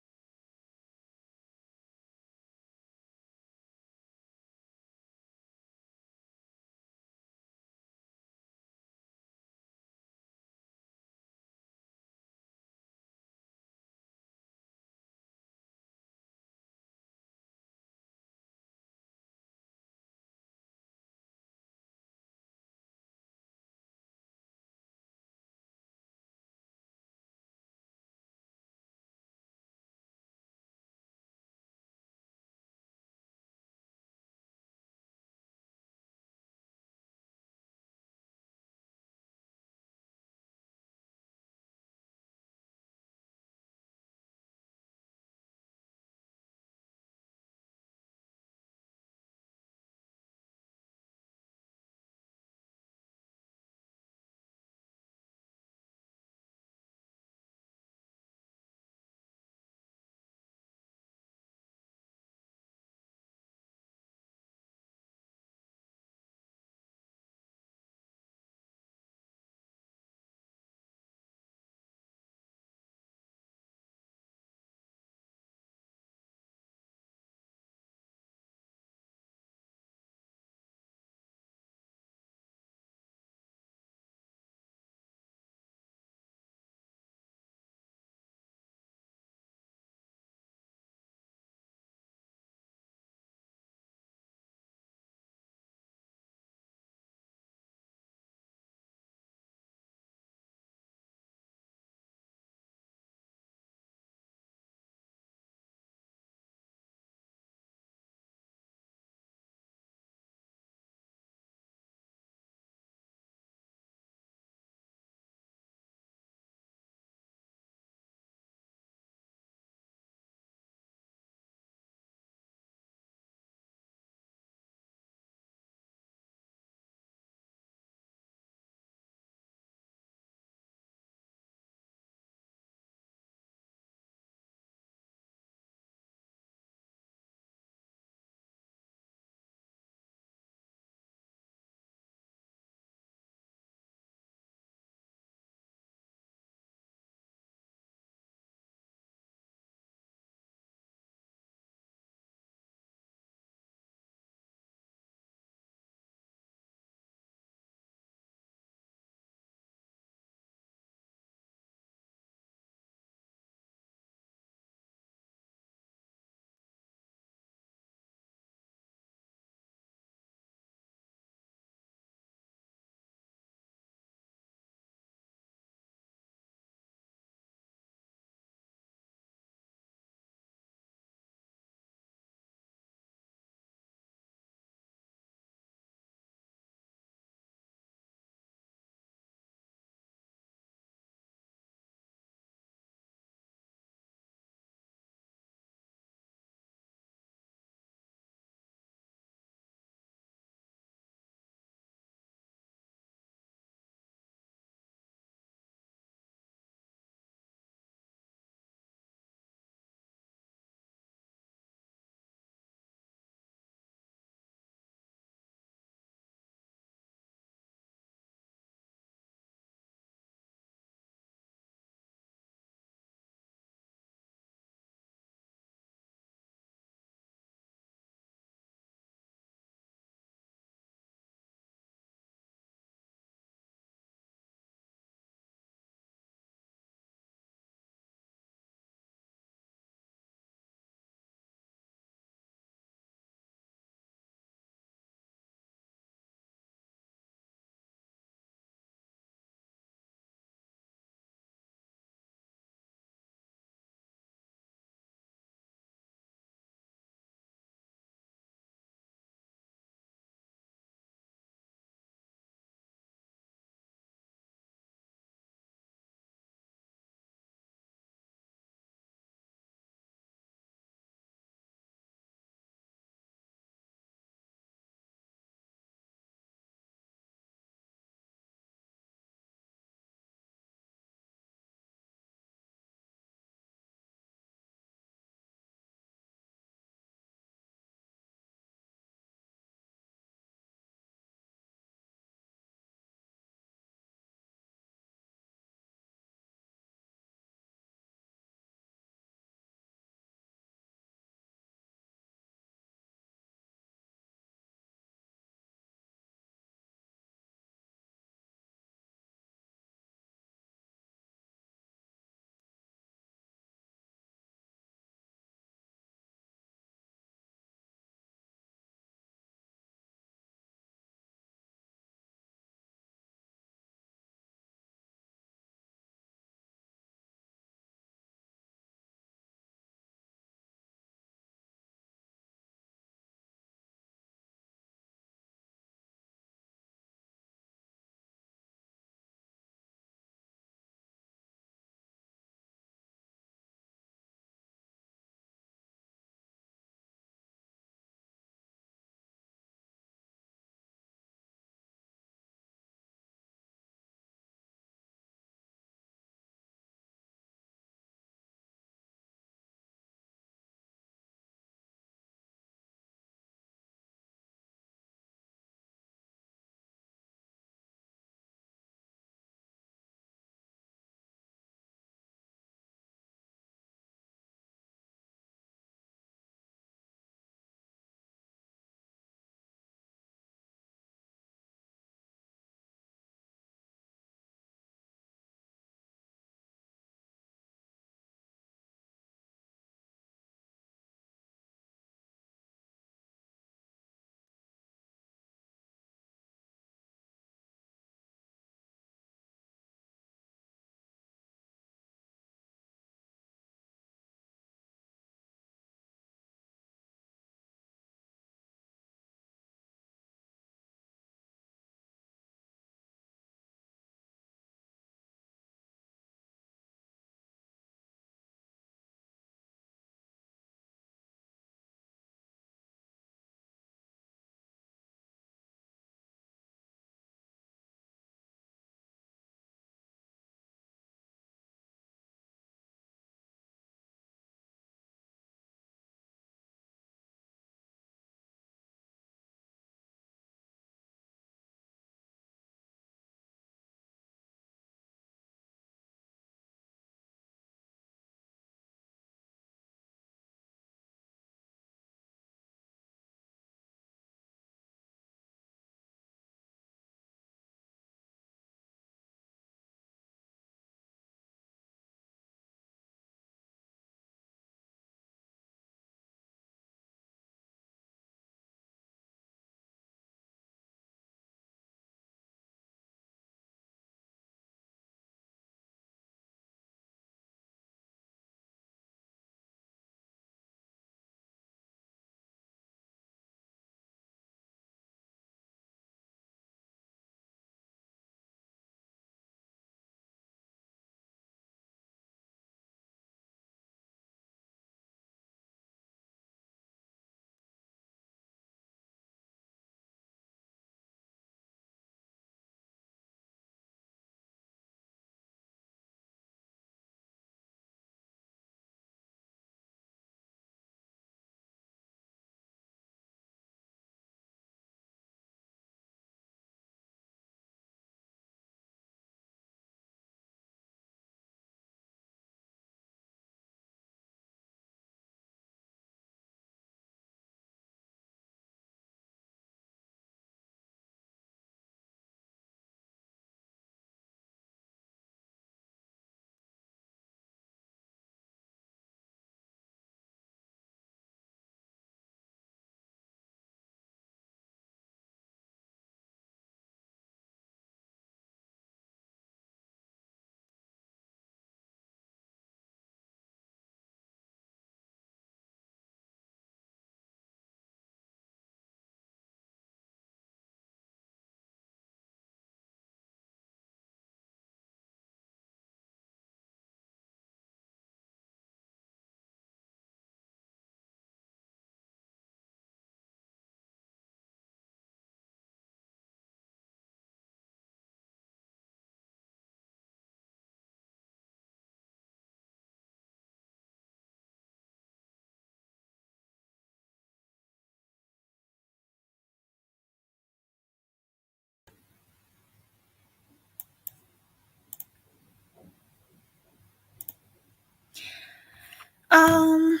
Um,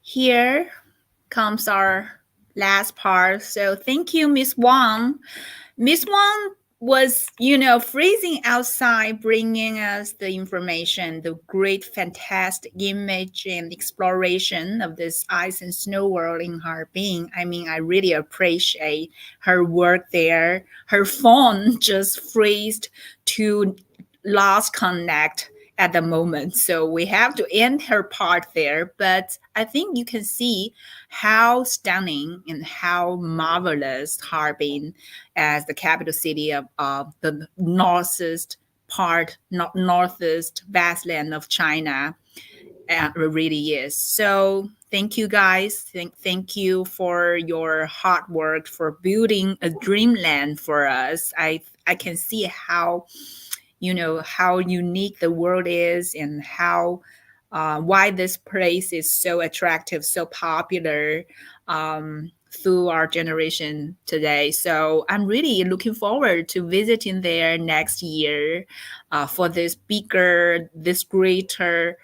Here comes our last part. So thank you, Miss Wang. Miss Wang was, freezing outside, bringing us the information, the great, fantastic image and exploration of this ice and snow world in Harbin. I mean, I really appreciate her work there. Her phone just freezed to lost connect at the moment. So we have to end her part there. But I think you can see how stunning and how marvelous Harbin as the capital city of the northeast part, northeast vastland of China, really is. So thank you guys. Thank you for your hard work for building a dreamland for us. I can see how unique the world is and how why this place is so attractive, so popular through our generation today. So I'm really looking forward to visiting there next year for this bigger, this greater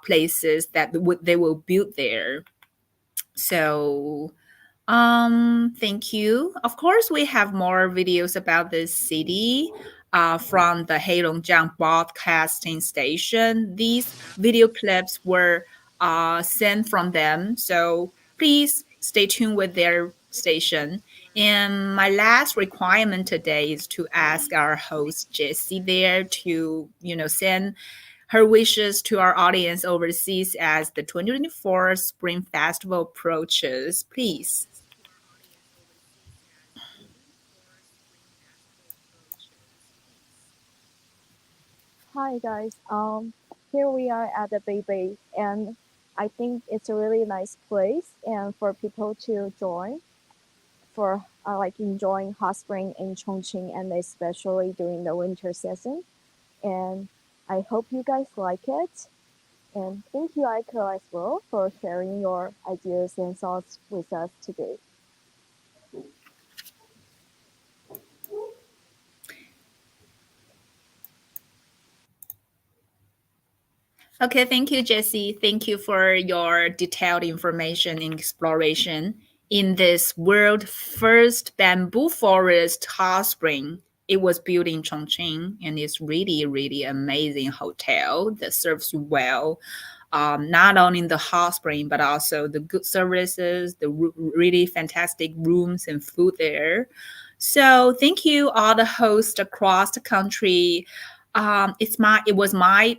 places that they will build there. So thank you. Of course, we have more videos about this city from the Heilongjiang broadcasting station. These video clips were sent from them, so please stay tuned with their station. And my last requirement today is to ask our host Jessie there to, send her wishes to our audience overseas as the 2024 Spring Festival approaches. Please. Hi guys. Here we are at the Beibei, and I think it's a really nice place, and for people to join for like enjoying hot spring in Chongqing, and especially during the winter season. And I hope you guys like it. And thank you, Aiko, as well, for sharing your ideas and thoughts with us today. Okay, thank you, Jessie. Thank you for your detailed information and exploration in this world first bamboo forest hot spring. It was built in Chongqing and it's really, really amazing hotel that serves you well. Not only in the hot spring, but also the good services, the really fantastic rooms and food there. So thank you all the hosts across the country. It was my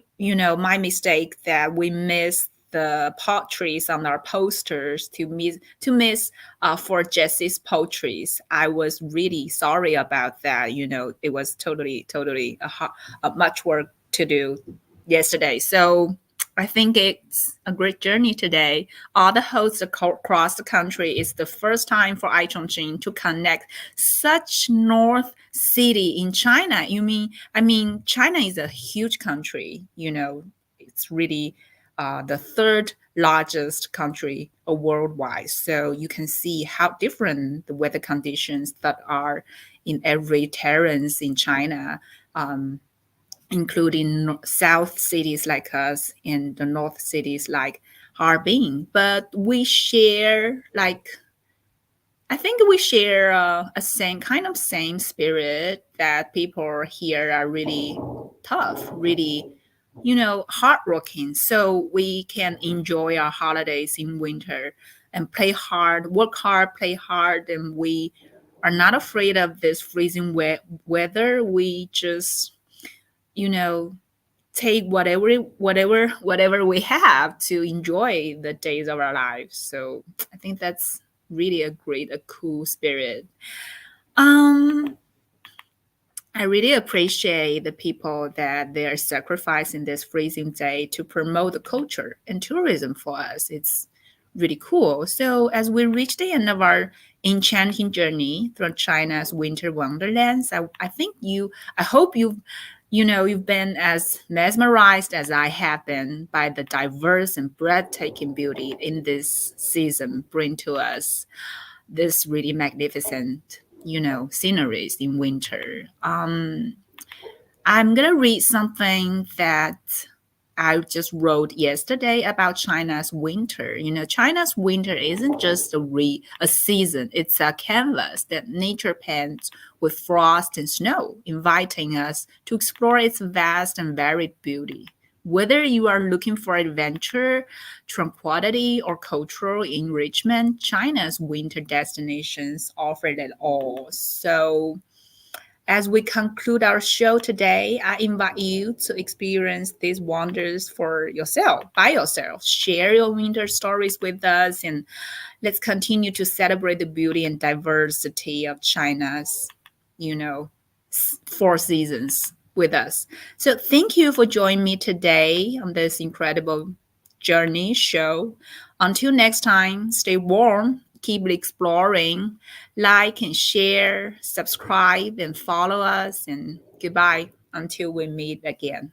mistake that we missed the poetries on our posters to miss for Jesse's poetries. I was really sorry about that. It was totally a much work to do yesterday. So I think it's a great journey today. All the hosts across the country. It's the first time for iChongqing to connect such north city in China. I mean, China is a huge country. It's really the third largest country worldwide. So you can see how different the weather conditions that are in every terrains in China. Including south cities like us and the north cities like Harbin. But I think we share a same spirit that people here are really tough, really, hardworking. So we can enjoy our holidays in winter and play hard, work hard, play hard, and we are not afraid of this freezing weather. We just, you know, take whatever we have to enjoy the days of our lives. So I think that's really a cool spirit. um I really appreciate the people that they are sacrificing this freezing day to promote the culture and tourism for us. It's really cool. So as we reach the end of our enchanting journey through China's winter wonderlands, I hope you've been as mesmerized as I have been by the diverse and breathtaking beauty in this season bring to us this really magnificent, sceneries in winter. I'm gonna read something that I just wrote yesterday about China's winter. China's winter isn't just a season, it's a canvas that nature paints with frost and snow, inviting us to explore its vast and varied beauty. Whether you are looking for adventure, tranquility, or cultural enrichment, China's winter destinations offer it all. So, as we conclude our show today, I invite you to experience these wonders for yourself, by yourself. Share your winter stories with us, and let's continue to celebrate the beauty and diversity of China's, you know, four seasons with us. So thank you for joining me today on this incredible journey show. Until next time, stay warm, keep exploring, like and share, subscribe and follow us, and goodbye until we meet again.